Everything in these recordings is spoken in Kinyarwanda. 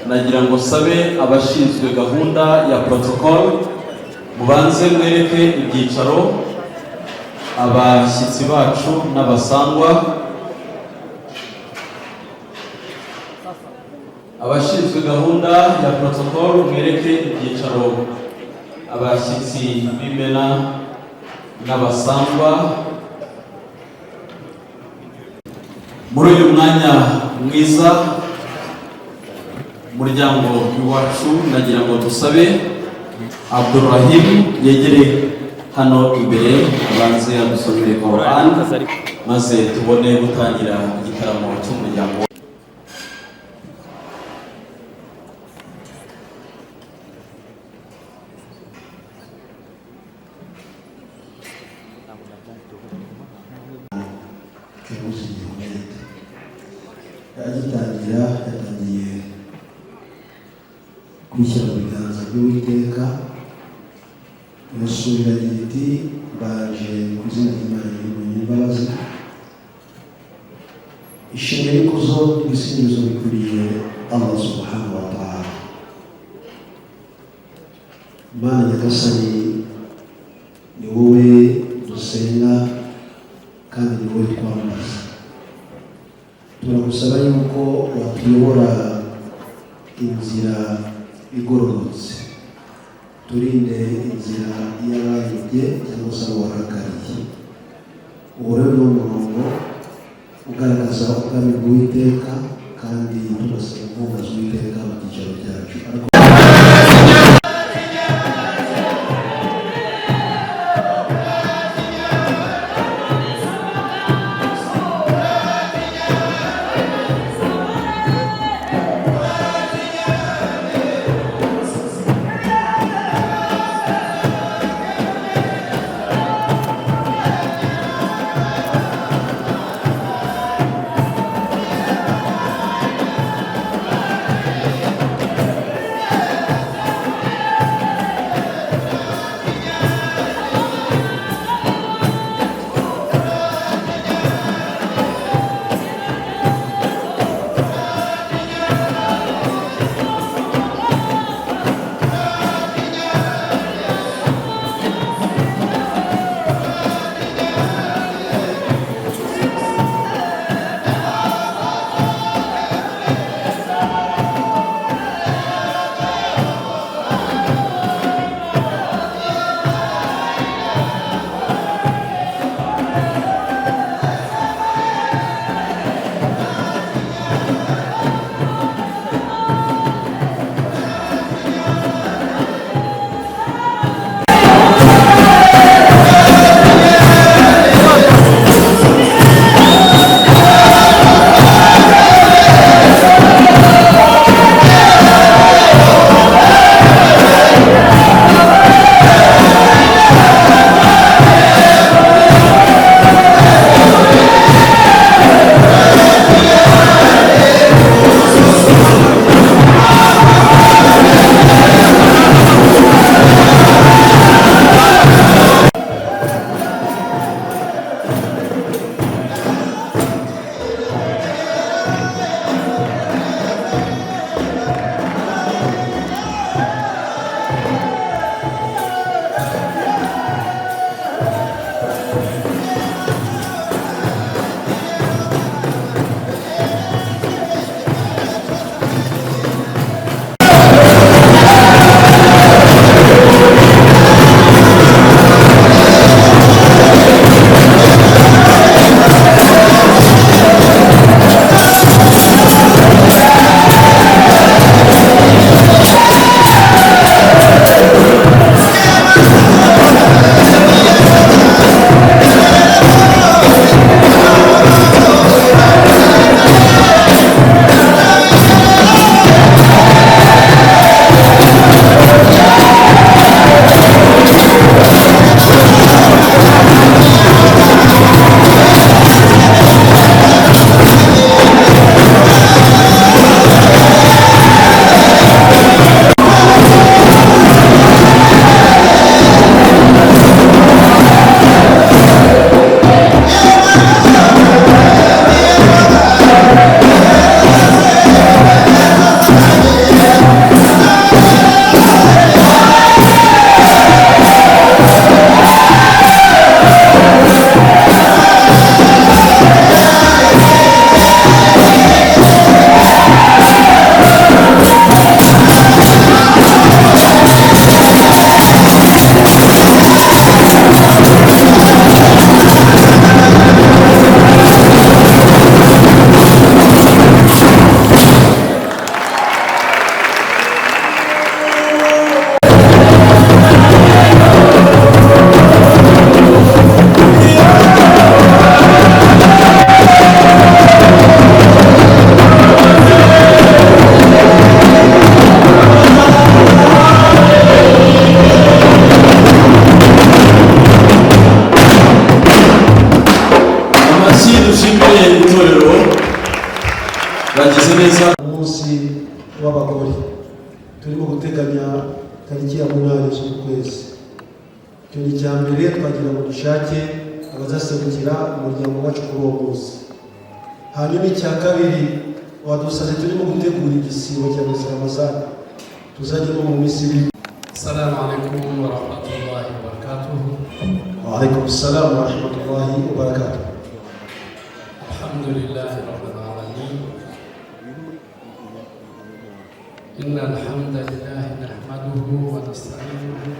nagira ngo sabe abashinzwe gahunda ya protocol mubanze mwereke ibyicaro abashyitsi bacu n'abasangwa. Abashinzwe gahunda ya protocol mwereke ibyicaro abashyitsi b'imena n'abasangwa. Muri uyu mwanya mwiza umuryango w'iwacu nagira ngo dusabe Abdurrahim yegere hano imbere abanze adusomere Quran maze tubone gutangira igitaramo cy'umuryango. yatangiye kwishyira mu biganza by'Uwiteka yasubiranye iti baje ku izina ry'Imana y'ubuntu n'imbabazi, ishimwe n'ikuzo n'ibisingizo bikwiriye Allah subhanahu wa ta'ala. Imana nyagasani, ni wowe dusenga kandi ni wowe twambaza. Turagusaba yuko watuyobora inzira igororotse, turinde inzira y'abayobye cyangwa se abarakariye. Uwo rero ni umurongo ugaragaza ubwami bw'Uwiteka kandi tugasaba inkunga z'Uwiteka mu cyicaro cyacu. w'abagore turimo guteganya tariki ya 8 z'ukwezi. Icyo ni icya mbere twagira ngo dushake abazaserukira umuryango wacu kuri uwo munsi. Hanyuma icya kabiri wadusaze turimo gutegura igisibo cya mwezi Ramazani tuzajyemo mu Misiri. Assalamu alaikum wa rahmatullahi wa barakatuh. Wa alaikum assalam wa rahmatullahi wa barakatuh. Alhamdulillahi rabbil alamin. Innal hamdalillah nahmaduhu wa nasta'inuhu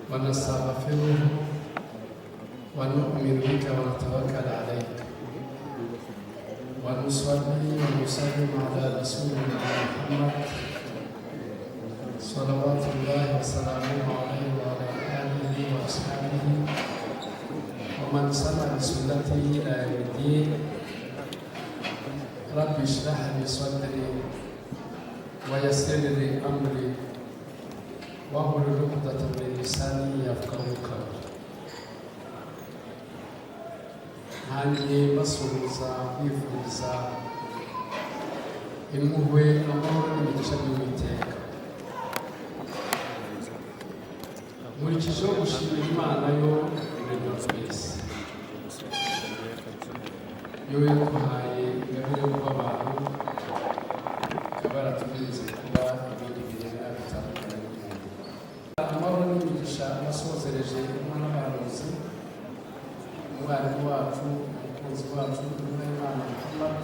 wa nastaghfiruhu wa nu'minu bika wa natawakkal alayk wa nusalli wa nusallim ala rasulina Muhammad salawatullahi wa salamuhu alayhi wa ala alihi wa ashabihi wa man sanna bi sunnatihi ila yawmiddin. Rabbi ishrah li sadri wa yassir li amri wahlul 'uqdatam min lisani yafqahu qawli. Hanyuma basuhuza bifuriza impuhwe amahoro n'imigisha by'Uwiteka. Nkurikijeho gushimira Imana yo uremye twese, yo yaduhaye ingabire yo kuba abantu, ikaba yaratubwize kuba ibindi biremwa bitandukanye n'umuntu. Amahoro n'imigisha abasozereje umwana w'abahanuzi, umwarimu wacu, umukunzi wacu, Imana Muhammad.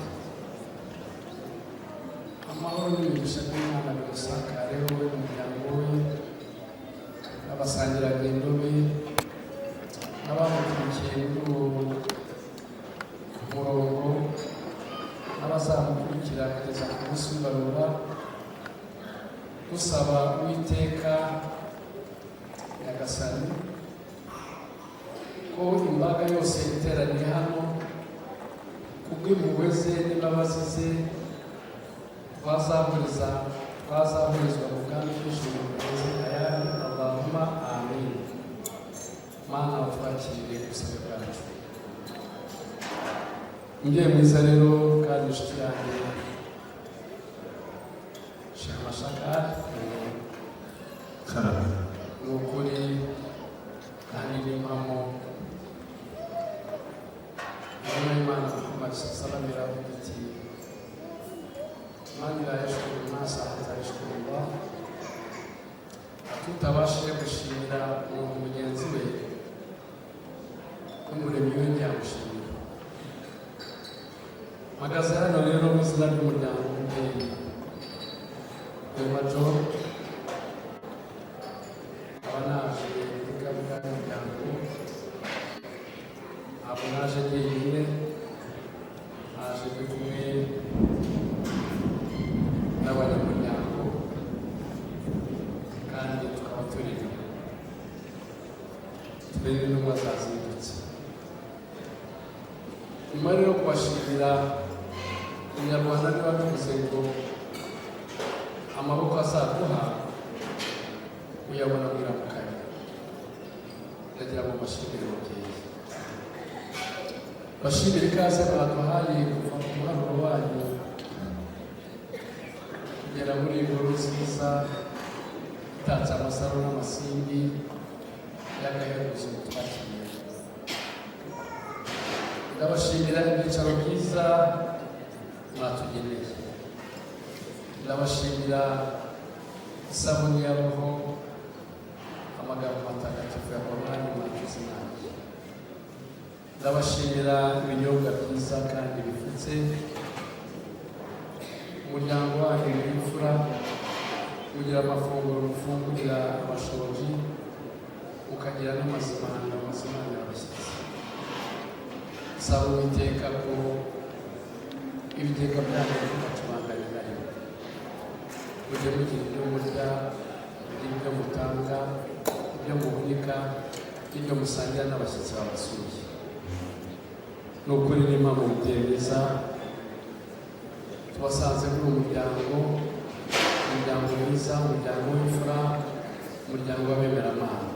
Amahoro n'imigisha by'Imana bimusakareho we n'umuryango we, abasangirangendo be, n'abamukurikiye muri uwo murongo, n'abazamukurikira kugeza ku munsi w'imbarura, dusaba Uwiteka Nyagasani ko imbaga yose iteraniye hano kubw'impuhwe ze n'imbabazi ze twazahurizwa mu bwami bw'ijuru bugeze ayandi. Allahumma amin. Mana twakiriye ubusabe bwacu. Ngiye mwiza rero kandi inshuti yanjye Sheikh Mashaka Karame. ni ukuri kandi n'impamo Imana Muhammad sallallahu alaihi wasallam ati man la yashkuru nasa hatta yashkuru Allah. Tutabashije gushimira umuntu mugenzi we n'umuremyi we ntiyamushimira. Mpagaze hano rero mu izina ry'umuryango w'umubyeyi Majo, aba naje kugaburira umuryango, ntabwo naje jyenyine, naje ndi kumwe n'abanyamuryango kandi tukaba turi n'intumwa zazindutse. Nyuma rero kubashimira, Umunyarwanda niba bivuze ngo amaboko azaduha uyabona mwiramukanya. Ndagira ngo bashimire ababyeyi, bashimire ikaze baduhaye kuva ku muharuro wanyu kugera muri iyi nkuru nziza itatse amasaro n'amasimbi y'agahebuzo twakiriye. Ndabashimira ibyicaro byiza mwatugeneye. Ndabashimira isabune ya roho, amagambo matagatifu ya Korani mwagize nanjye. Ndabashimira ibinyobwa byiza kandi bifutse, umuryango wanyu w'imfura kugira amafunguro mufungurira abashonji, mukagira n'amazimano abashyitsi. Saba Uwiteka ko ibigega byanyu bikatubangamirayo, mujye mugira ibyo murya, ibyo mutanga, ibyo muhunika, ibyo musangira n'abashyitsi babasuye. Ni ukuri n'impamvu mubyeyi mwiza tubasanze muri umuryango mwiza, umuryango w'imfura, umuryango w'abemeramana.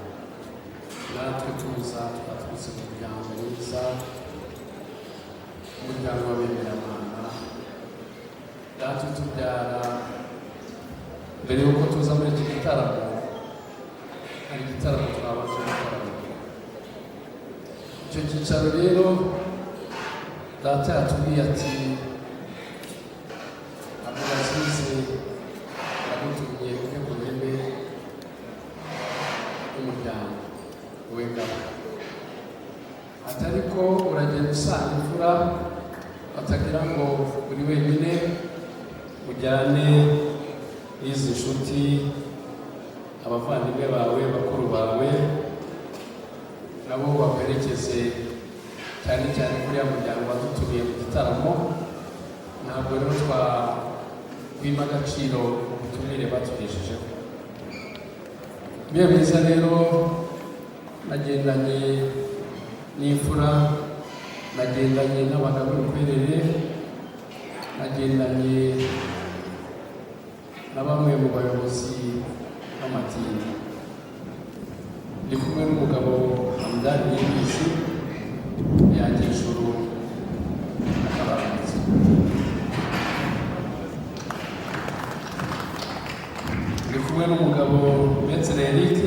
Natwe tuza twaturutse mu muryango mwiza, umuryango w'abemeramana. Natwe tubyara mbere y'uko tuza muri iki gitaramo hari igitaramo twabanje gukorana. Icyo cyicaro rero data yatubwiye ati Abdulaziz yagutumye ujye ku ntebe y'umuryango w'ingabo, ati ariko uragenda usanga imfura batagira ngo uri wenyine, ujyane n'izi nshuti, abavandimwe bawe, bakuru bawe, nabo baperekeze, cyane cyane kuri ya muryango wadutumiye mu gitaramo. Ntabwo rero twima agaciro ubutumire batugejejeho. Biba byiza rero nagendanye n'imfura, nagendanye n'abagabo b'urukwerere, nagendanye na bamwe mu bayobozi b'amadini. Ndi kumwe n'umugabo Hamdan Yibisi yanjye ijuru n'akabaranzi. Ndi kumwe n'umugabo Maître Eric,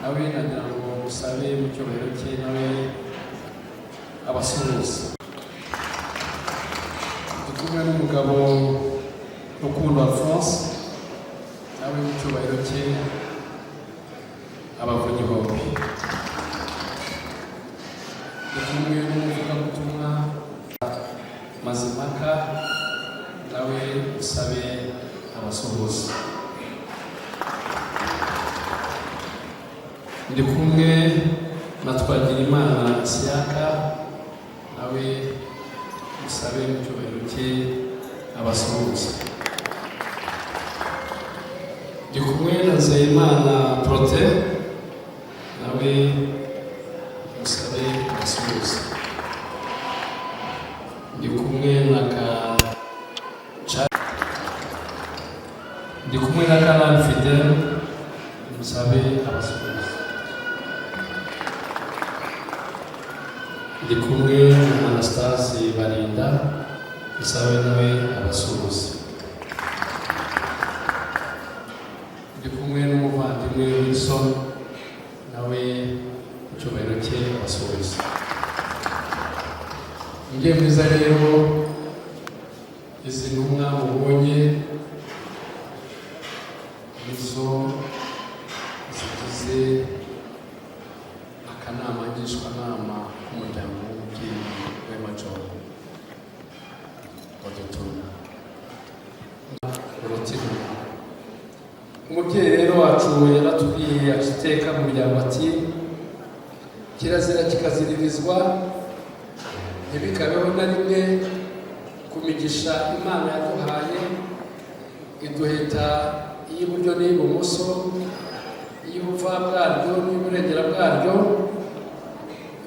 nawe nagira ngo musabe mu cyubahiro cye nawe abasuhuza. Ndi kumwe n'umugabo Rukundo Alphonse, nawe mu cyubahiro cye abavunyi bombi. Ndi kumwe n'umuvugabutumwa Mazimaka, nawe usabe abasuhuza. Ndi kumwe na Twagirimana Siaka, nawe usabe mu cyubahiro cye abasuhuza. Ndi kumwe na Nzeyimana Prote, nawe usabe abasuhuza. Ndi kumwe na Ndi kumwe na Kanani Fidel, musabe abasuhuza. Ndi kumwe na Anastasi Barinda, musabe nawe abasuhuza. Ndi kumwe n'umuvandimwe Wilson, nawe mu cyubahiro cye abasuhuza. Njye mwiza rero, izi ntumwa mubonye nizo zigize akanama ngishwanama k'umuryango w'umubyeyi w'Amajoro wadutumye. Umubyeyi rero wacu yaratubwiye iteka mu muryango ati kirazira kikaziririzwa ntibikabeho na rimwe ku migisha Imana yaduhaye, iduheta iy'iburyo n'iy'ibumoso, iy'ubuva bwaryo n'iy'uburengera bwaryo.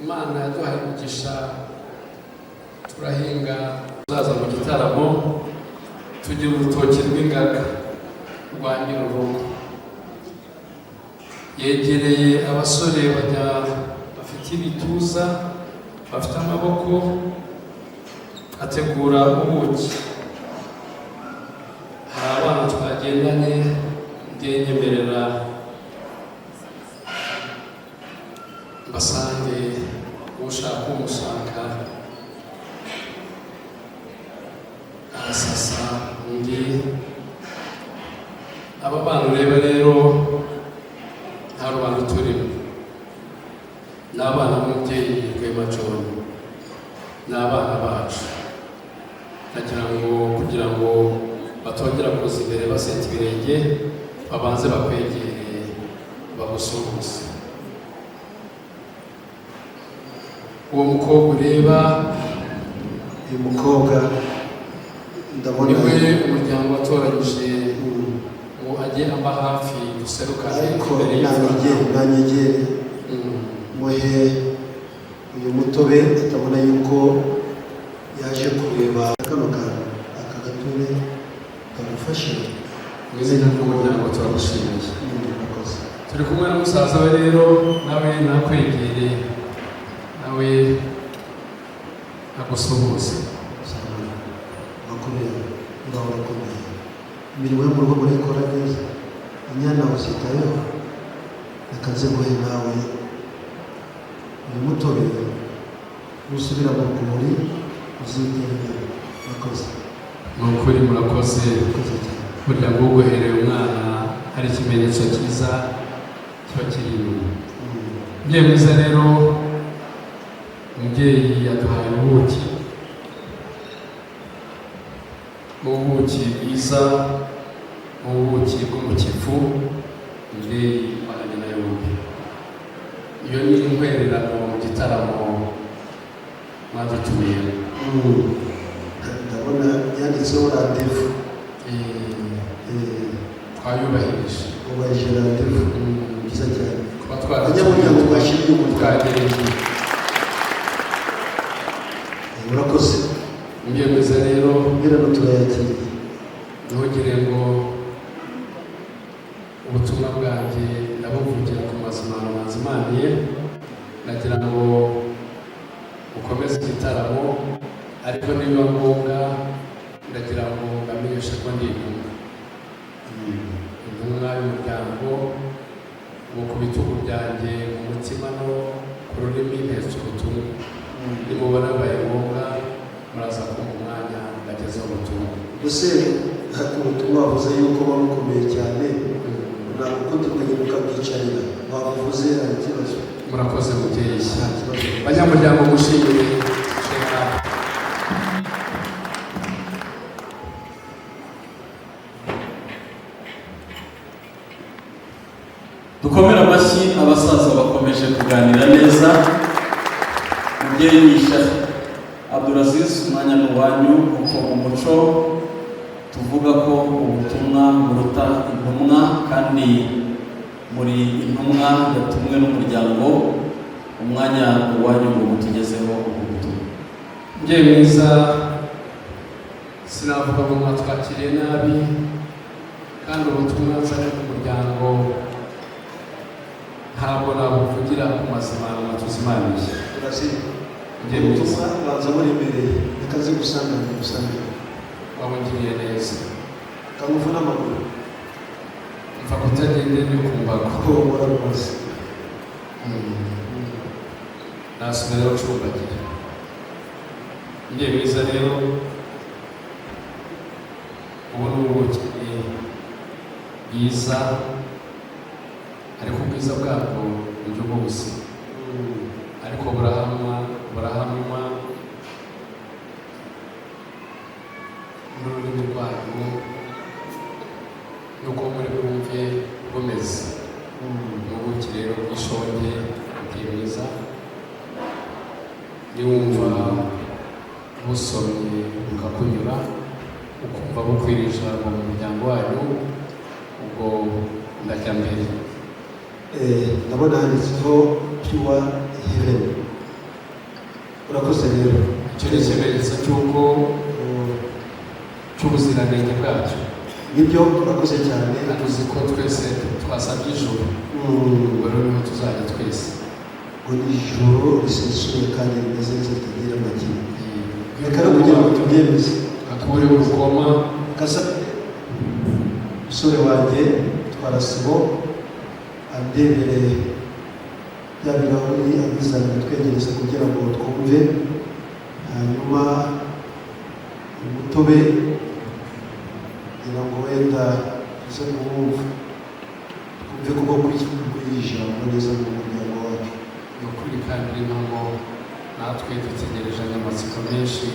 Imana yaduhaye imigisha, turahinga, tuzaza mu gitaramo tugira urutoki rw'ingaga rwa Nyirurugo. Yegereye abasore bafite ibituza, bafite amaboko, ategura ubuki. Hari abana twagendanye, ndenyemerera basange ushaka umusaka arasasa undi. Aba bana ureba rero nta rubanda turimo, ni abana b'umubyeyi Rwemajoro, ni abana bacu. Nagira ngo kugira ngo batongera kuza imbere baseta ibirenge, babanze bakwegere bagusuhuze. Uwo mukobwa ureba, uyu mukobwa ndabona niwe umuryango watoranyije ngo ajye amba hafi duserukane imbere y'Imana. nanyegere muhe uyu mutobe atabona yuko yaje kureba kano kantu, aka gatube kamufashe. Mu izina ry'umuryango turagushimiye. Turi kumwe na musaza we rero, nawe nakwegere, nawe agusuhuze. Bakomeye, ngaho bakomeye. imirimo yo mu rugo murayikora neza, inyana uzitayeho, akaze guhe nawe uyu mutobe nusubira mu rwuri uzigenge. Murakoze. Ni ukuri murakoze. Burya ngo uguhereye umwana hari ikimenyetso cyiza kiba kiri inyuma. Umubyeyi mwiza rero, umubyeyi yaduhaye ubuki, ubuki bwiza, ubuki bwo mu kivu, umubyeyi wanjye na yombi. Iyo ni intwererano mu gitaramo mwadutumiye. Ndabona yanditseho randevu. Twayubahirije. Ubahirije randevu. Byiza cyane. Kuba twaragiye abanyamuryango twashyiriye umuryango. Murakoze. Umubyeyi mwiza rero, mbirano turayakiriye. ntugire ngo ubutumwa bwanjye ndabuvugira ku mazimano mazimaniye, nagira ngo ukomeze igitaramo, ariko niba ngombwa ndagira ngo ngamenyeshe ko ndi intumwa y'umuryango, ubu ku bitugu byanjye, mu mutima no ku rurimi mpetse ubutumwa. Nimubona bibaye ngombwa muraza kumpa umwanya ngagezeho ubutumwa. Gusa ubutumwa wavuze yuko bamukomeye cyane, ntabwo uko tukagenda ukabwicarira wabuvuze hari ikibazo. Murakoze mubyeyi. Banyamuryango mushimire sheka. Dukomere amashyi abasaza bakomeje kuganira neza. Umubyeyi Nisha Abdulaziz, umwanya ni uwanyu. Uko umuco tuvuga ko ubutumwa buruta intumwa, kandi muri intumwa yatumwe n'umuryango, umwanya uwanyu ngo mutugezeho ubu butumwa. Umubyeyi mwiza, sinavuga ngo mwatwakiriye nabi, kandi ubutumwa nzanye n'umuryango ntabwo nabuvugira ku mazimano matuzimaniye. Umubyeyi mwiza, banza muri imbere ikaze gusanga wabungiriye neza, kamuvu n'amaguru mva kutagende ni ku mbago. Warakoze. Nasubira ucumbagira. Umubyeyi mwiza rero, ubu ni ubuki bwiza, ariko ubwiza bwabwo buryo bwo gusa, ariko burahamwa n'ururimi rwarwo nuko muri bwumve bumeze. Ubuki rero bw'ishonge umubyeyi mwiza, niwumva busomye bukakunyura, ukumva bukwiriye ijambo mu muryango wanyu, ubwo ndajya mbere. Ndabona handitseho pure heaven. Urakoze rero. Icyo ni ikimenyetso cy'ubuziranenge bwacyo. Nibyo, urakoze cyane. Tuzi ko twese twasabye ijuru, ubwo rero niho tuzajya twese. Ngo ni ijuru risesuye kandi rimeze neza ritagira amakemwa. Reka rero kugira ngo tubyemeze. Akure urukoma. Kasa umusore wanjye twarasibo andebereye bya birahuri abizana twegereza kugira ngo twumve, hanyuma umutobe kugira ngo wenda tuze kuwumva, twumve kuko kuyijambo neza mu muryango wacu. Ni ukuri kandi n'intango natwe dutegereje amatsiko menshi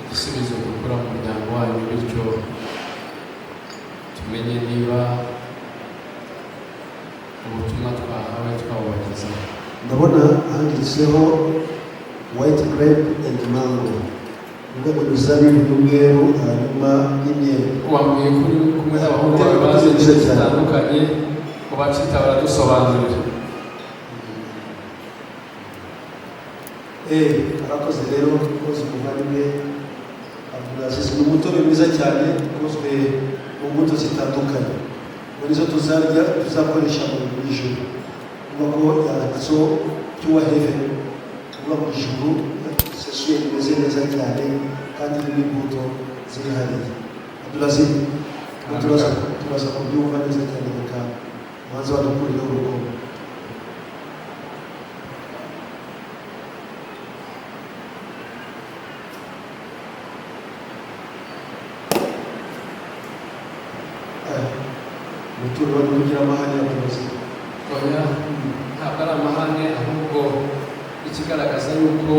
igisubizo dukura mu muryango wanyu, bityo tumenye niba ubutumwa twahawe twawubagezaho. Ndabona handitseho white grape and mango, ubwo ngo uzabibu n'umweru hanyuma n'imyeru. Wambwiye kuri kumwe n'abahungu bawe bazi indimi zitandukanye, ubacita baradusobanurira. Arakoze rero, ukoze umuvandimwe Abdulaziz. Ni umutobe mwiza cyane ukozwe mu mbuto zitandukanye, muri zo tuzarya tuzakoresha mu ijuru. Uvuga ko yanditseho pure heaven, uvuga mu ijuru risesuye rimeze neza cyane kandi n'imbuto ziri hariya. Abdulaziz, turaza kubyumva neza cyane reka maze badukurire urukundo. Umutungo wari kugira amahane y'abayobozi. oya ntabwo ari amahane ahubwo ikigaragaza yuko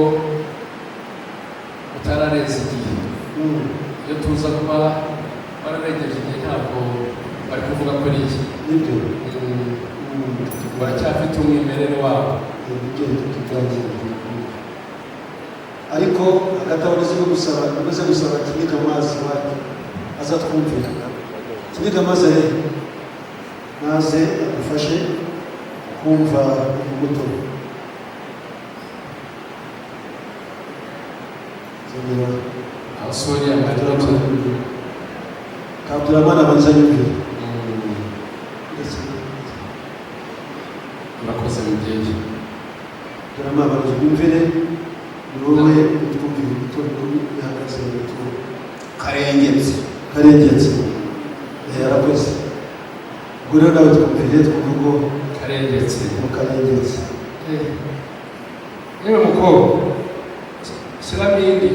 utararenze igihe. Iyo tuza kuba bararengeje igihe ntabwo bari kuvuga ko ari iki. Nibyo. baracyafite umwimerere wabo. Nibyo ariko agatabariza no gusaba amaze gusaba Kiniga amazi wacu azatwumvira. Kiniga amazi rero maze adufashe kumva imbuto. abasore amadorari kabdura abana banza yumvira. murakoze mubyeyi. Turama abantu bumvire ni wowe utwumvira imbuto bihagaze mu mutungo. Karengetse yarakoze. Ubwo rero nawe twumvire twumva ko karengetse. karengetse. yewe mukobwa shyiramo indi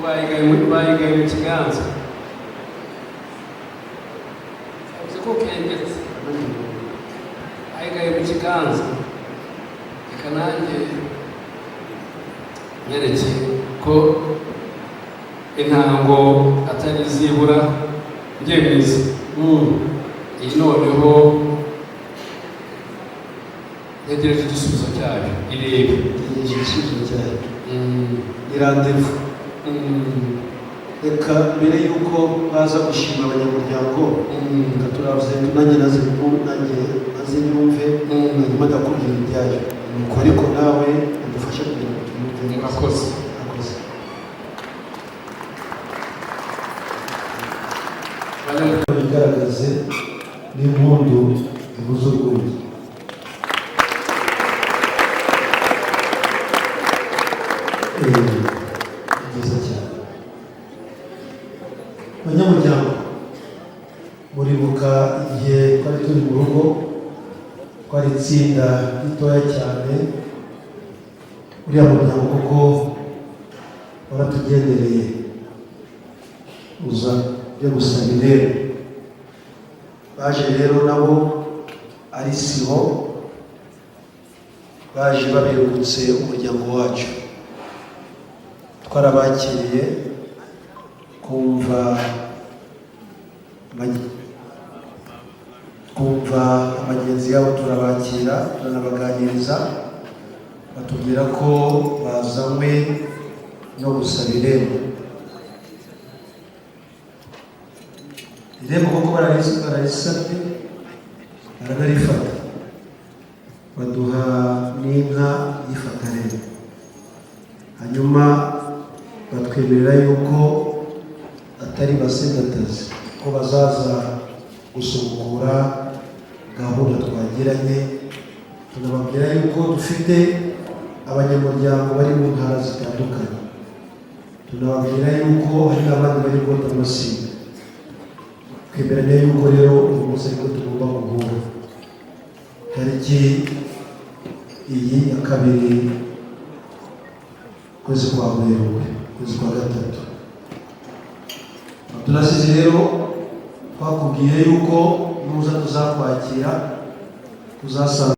bayigaye mu kiganza. yavuze ko kengetse ayigaye mu kiganza. reka nanjye mwereke ko intango atari zibura ngemeza. iyi noneho ntegereje igisubizo cyayo irebe. Igisubizo cyayo ni randevu. Reka mbere y'uko baza gushima abanyamuryango reka turavuze nanjye naze nyumve hanyuma ndakubwira ibyayo. Ariko nawe udufashe kugira ngo tumwumve. murakoze. Bigaragaze n'impundu ivuze urwunge. Byiza cyane. Abanyamuryango muribuka igihe twari turi mu rugo, twari itsinda ritoya cyane. Uriya muryango kuko waratugendereye uza byo gusaba irembo. Baje rero nabo ari sibo, baje baberutse umuryango wacu. Twarabakiriye kumva abagenzi yabo, turabakira turanabaganiriza, batubwira ko bazanywe no gusaba irembo. Irembo kuko bararisabye baranarifata, baduha n'inka y'ifata rero. Hanyuma batwemerera yuko atari basedatazi, ko bazaza gusukura gahunda twagiranye. Tunababwira yuko dufite abanyamuryango bari mu ntara zitandukanye. Tunababwira yuko hari n'abandi bari gukora amasinga. Twemeranya yuko rero uyu munsi ariko tugomba guhura tariki iyi ya kabiri kwezi kwa Werurwe, kwezi kwa gatatu. Turasize rero twakubwiye yuko nuza tuzakwakira tuzasanga